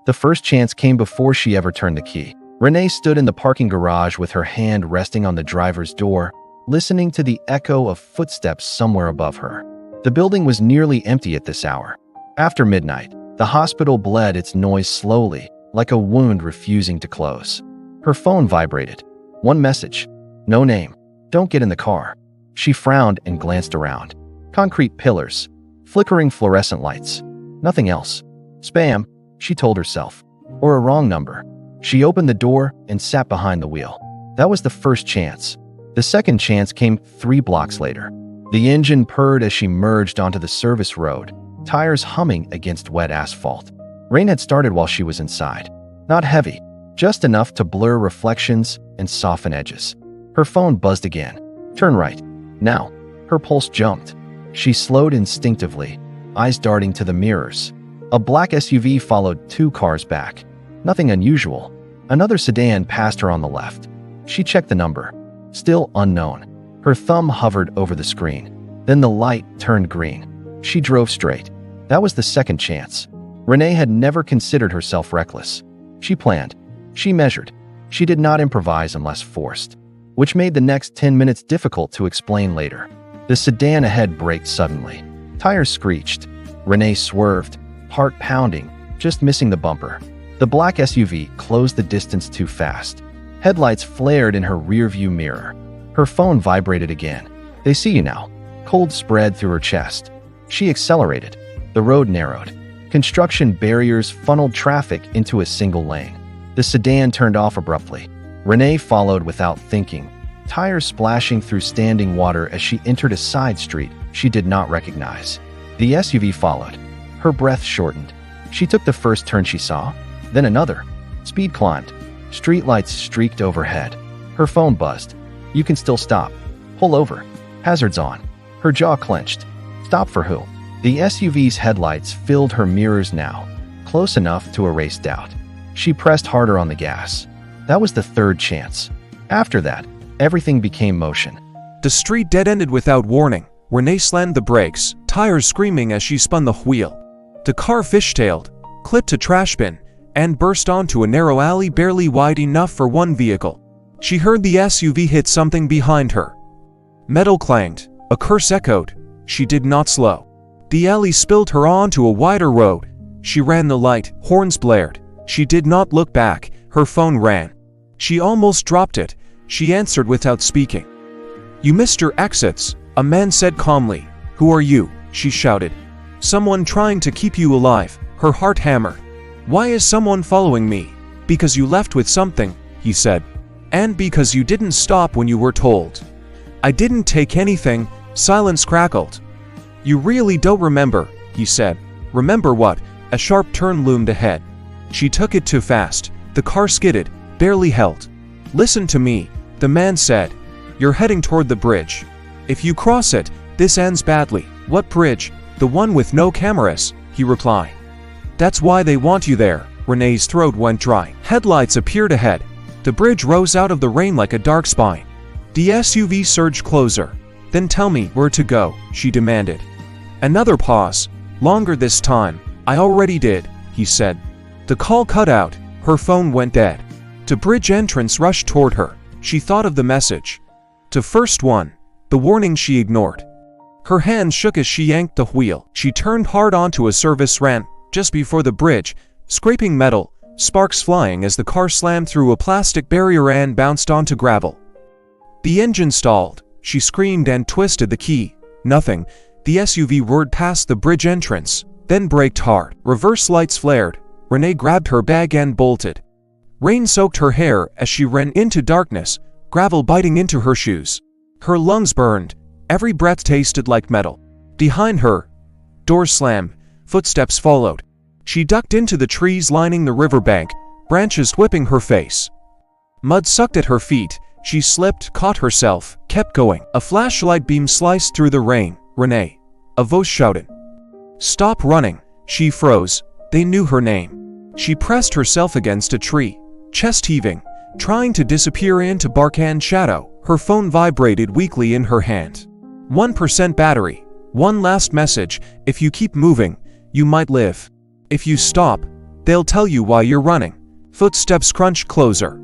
The first chance came before she ever turned the key. Renee stood in the parking garage with her hand resting on the driver's door, listening to the echo of footsteps somewhere above her. The building was nearly empty at this hour. After midnight, the hospital bled its noise slowly, like a wound refusing to close. Her phone vibrated. One message. No name. Don't get in the car. She frowned and glanced around. Concrete pillars. Flickering fluorescent lights. Nothing else. Spam, she told herself. Or a wrong number. She opened the door and sat behind the wheel. That was the first chance. The second chance came 3 blocks later. The engine purred as she merged onto the service road, tires humming against wet asphalt. Rain had started while she was inside. Not heavy, just enough to blur reflections and soften edges. Her phone buzzed again. Turn right. Now. Her pulse jumped. She slowed instinctively, eyes darting to the mirrors. A black SUV followed 2 cars back. Nothing unusual. Another sedan passed her on the left. She checked the number. Still unknown. Her thumb hovered over the screen. Then the light turned green. She drove straight. That was the second chance. Renee had never considered herself reckless. She planned. She measured. She did not improvise unless forced, which made the next 10 minutes difficult to explain later. The sedan ahead braked suddenly. Tires screeched. Renee swerved, heart pounding, just missing the bumper. The black SUV closed the distance too fast. Headlights flared in her rearview mirror. Her phone vibrated again. They see you now. Cold spread through her chest. She accelerated. The road narrowed. Construction barriers funneled traffic into a single lane. The sedan turned off abruptly. Renee followed without thinking, tires splashing through standing water as she entered a side street she did not recognize. The SUV followed. Her breath shortened. She took the first turn she saw, then another. Speed climbed. Streetlights streaked overhead. Her phone buzzed. You can still stop. Pull over. Hazards on. Her jaw clenched. Stop for who? The SUV's headlights filled her mirrors now, close enough to erase doubt. She pressed harder on the gas. That was the third chance. After that, everything became motion. The street dead-ended without warning. Renee slammed the brakes, tires screaming as she spun the wheel. The car fishtailed, clipped a trash bin, and burst onto a narrow alley barely wide enough for one vehicle. She heard the SUV hit something behind her. Metal clanged, a curse echoed. She did not slow. The alley spilled her onto a wider road. She ran the light, horns blared. She did not look back, her phone rang. She almost dropped it. She answered without speaking. You missed your exits, a man said calmly. Who are you? She shouted. Someone trying to keep you alive, her heart hammered. Why is someone following me? Because you left with something, he said. And because you didn't stop when you were told. I didn't take anything, silence crackled. You really don't remember, he said. Remember what? A sharp turn loomed ahead. She took it too fast. The car skidded, barely held. Listen to me, the man said. You're heading toward the bridge. If you cross it, this ends badly. What bridge? The one with no cameras, he replied. That's why they want you there. Renee's throat went dry. Headlights appeared ahead. The bridge rose out of the rain like a dark spine. The SUV surged closer. Then tell me where to go, she demanded. Another pause. Longer this time. I already did, he said. The call cut out. Her phone went dead. The bridge entrance rushed toward her. She thought of the message. The first one. The warning she ignored. Her hands shook as she yanked the wheel. She turned hard onto a service ramp just before the bridge, scraping metal, sparks flying as the car slammed through a plastic barrier and bounced onto gravel. The engine stalled. She screamed and twisted the key. Nothing. The SUV roared past the bridge entrance, then braked hard. Reverse lights flared. Renee grabbed her bag and bolted. Rain soaked her hair as she ran into darkness, gravel biting into her shoes. Her lungs burned. Every breath tasted like metal. Behind her, doors slammed. Footsteps followed. She ducked into the trees lining the riverbank, branches whipping her face. Mud sucked at her feet. She slipped, caught herself, kept going. A flashlight beam sliced through the rain. Renee. A voice shouted. Stop running. She froze. They knew her name. She pressed herself against a tree, chest heaving, trying to disappear into bark and shadow. Her phone vibrated weakly in her hand. 1% battery. One last message. If you keep moving, you might live. If you stop, They'll tell you why you're running. Footsteps crunched closer.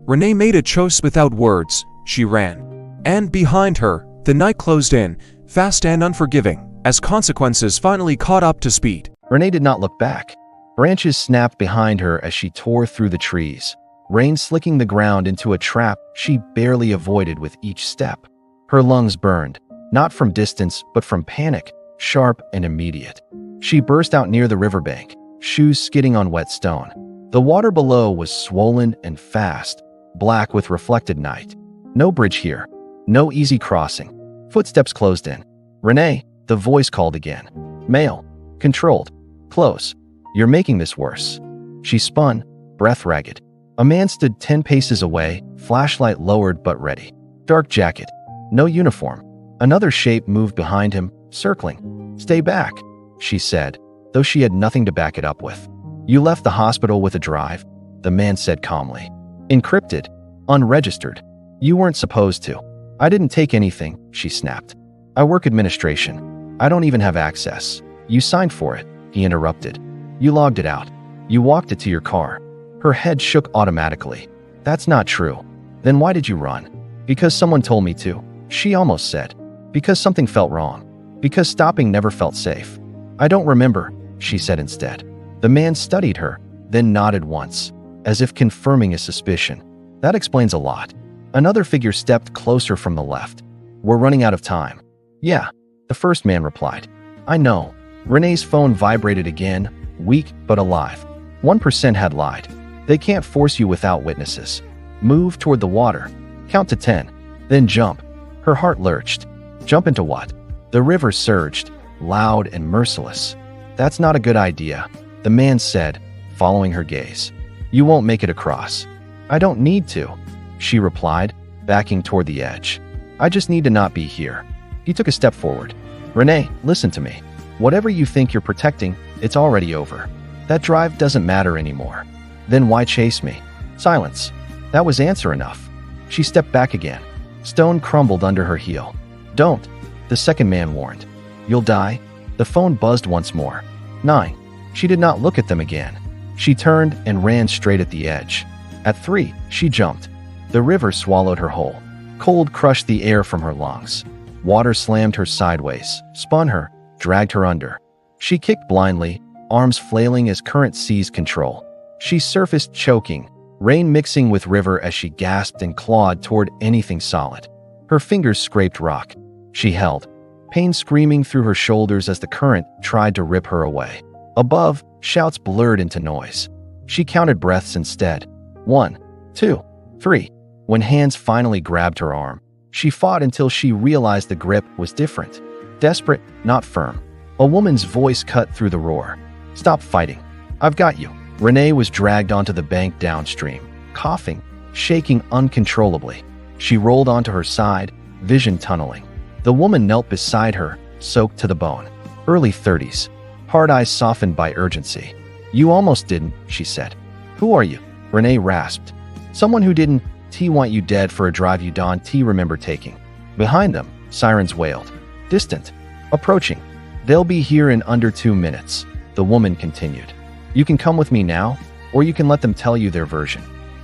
Renee made a choice without words. She ran. And behind her, the night closed in, fast and unforgiving, as consequences finally caught up to speed. Renee did not look back. Branches snapped behind her as she tore through the trees, rain slicking the ground into a trap she barely avoided with each step. Her lungs burned, not from distance but from panic, sharp and immediate. She burst out near the riverbank, shoes skidding on wet stone. The water below was swollen and fast, black with reflected night. No bridge here, no easy crossing. Footsteps closed in. "Renee," the voice called again. Male, controlled, close. "You're making this worse." She spun, breath ragged. A man stood 10 paces away, flashlight lowered but ready. Dark jacket, no uniform. Another shape moved behind him, circling. "Stay back," she said, though she had nothing to back it up with. "You left the hospital with a drive," the man said calmly. "Encrypted, unregistered. You weren't supposed to." "I didn't take anything," she snapped. "I work administration. I don't even have access." "You signed for it," he interrupted. "You logged it out. You walked it to your car." Her head shook automatically. "That's not true." "Then why did you run?" "Because someone told me to," she almost said. "Because something felt wrong. Because stopping never felt safe." "I don't remember," she said instead. The man studied her, then nodded once, as if confirming his suspicion. "That explains a lot." Another figure stepped closer from the left. "We're running out of time." "Yeah," the first man replied. "I know." Renee's phone vibrated again, weak but alive. 1% had lied. "They can't force you without witnesses. Move toward the water. Count to 10. Then jump." Her heart lurched. "Jump into what?" The river surged, loud and merciless. "That's not a good idea," the man said, following her gaze. "You won't make it across." "I don't need to," she replied, backing toward the edge. "I just need to not be here." He took a step forward. "Renee, listen to me. Whatever you think you're protecting, it's already over. That drive doesn't matter anymore." "Then why chase me?" Silence. That was answer enough. She stepped back again. Stone crumbled under her heel. "Don't," the second man warned. "You'll die." The phone buzzed once more. 9. She did not look at them again. She turned and ran straight at the edge. At 3, she jumped. The river swallowed her whole. Cold crushed the air from her lungs. Water slammed her sideways, spun her, dragged her under. She kicked blindly, arms flailing as current seized control. She surfaced choking, rain mixing with river as she gasped and clawed toward anything solid. Her fingers scraped rock. She held, pain screaming through her shoulders as the current tried to rip her away. Above, shouts blurred into noise. She counted breaths instead. 1, 2, 3. When hands finally grabbed her arm, she fought until she realized the grip was different. Desperate, not firm. A woman's voice cut through the roar. "Stop fighting. I've got you." Renee was dragged onto the bank downstream, coughing, shaking uncontrollably. She rolled onto her side, vision tunneling. The woman knelt beside her, soaked to the bone. Early 30s. Hard eyes softened by urgency. "You almost didn't," she said. "Who are you?" Renee rasped. "Someone who didn't want you dead for a drive you don't remember taking." Behind them, sirens wailed. Distant. Approaching. "They'll be here in under 2 minutes," the woman continued. "You can come with me now, or you can let them tell you their version."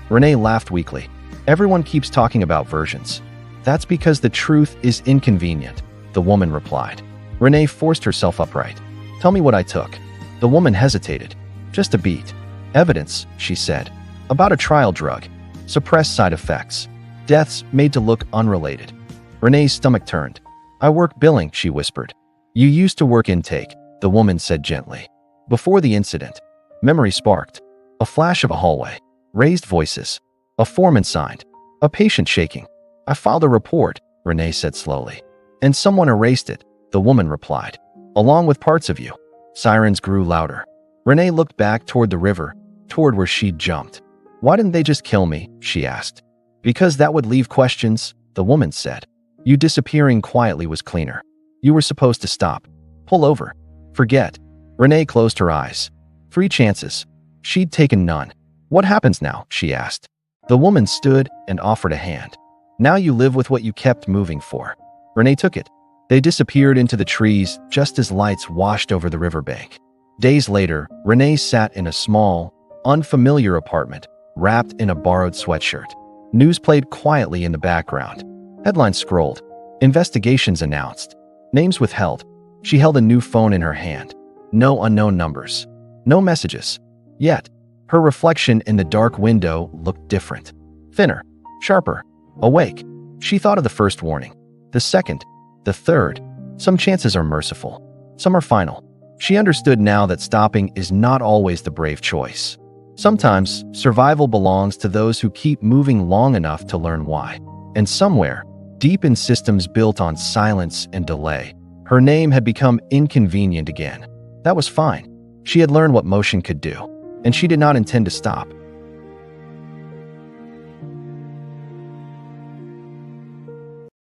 Renee laughed weakly. "Everyone keeps talking about versions." "That's because the truth is inconvenient," the woman replied. Renee forced herself upright. "Tell me what I took." The woman hesitated. "Just a beat." "Evidence," she said. "About a trial drug. Suppressed side effects. Deaths made to look unrelated." Renee's stomach turned. "I work billing," she whispered. "You used to work intake," the woman said gently. Before the incident, memory sparked. A flash of a hallway. Raised voices. A foreman signed. A patient shaking. "I filed a report," Renee said slowly. "And someone erased it," the woman replied. "Along with parts of you." Sirens grew louder. Renee looked back toward the river, toward where she'd jumped. "Why didn't they just kill me?" she asked. "Because that would leave questions," the woman said. "You disappearing quietly was cleaner. You were supposed to stop. Pull over. Forget." Renee closed her eyes. 3 chances. She'd taken none. "What happens now?" she asked. The woman stood and offered a hand. "Now you live with what you kept moving for." Renee took it. They disappeared into the trees just as lights washed over the riverbank. Days later, Renee sat in a small, unfamiliar apartment, wrapped in a borrowed sweatshirt. News played quietly in the background. Headlines scrolled. Investigations announced. Names withheld. She held a new phone in her hand. No unknown numbers. No messages. Yet, her reflection in the dark window looked different. Thinner. Sharper. Awake. She thought of the first warning. The second. The third. Some chances are merciful. Some are final. She understood now that stopping is not always the brave choice. Sometimes, survival belongs to those who keep moving long enough to learn why. And somewhere, deep in systems built on silence and delay, her name had become inconvenient again. That was fine. She had learned what motion could do, and she did not intend to stop.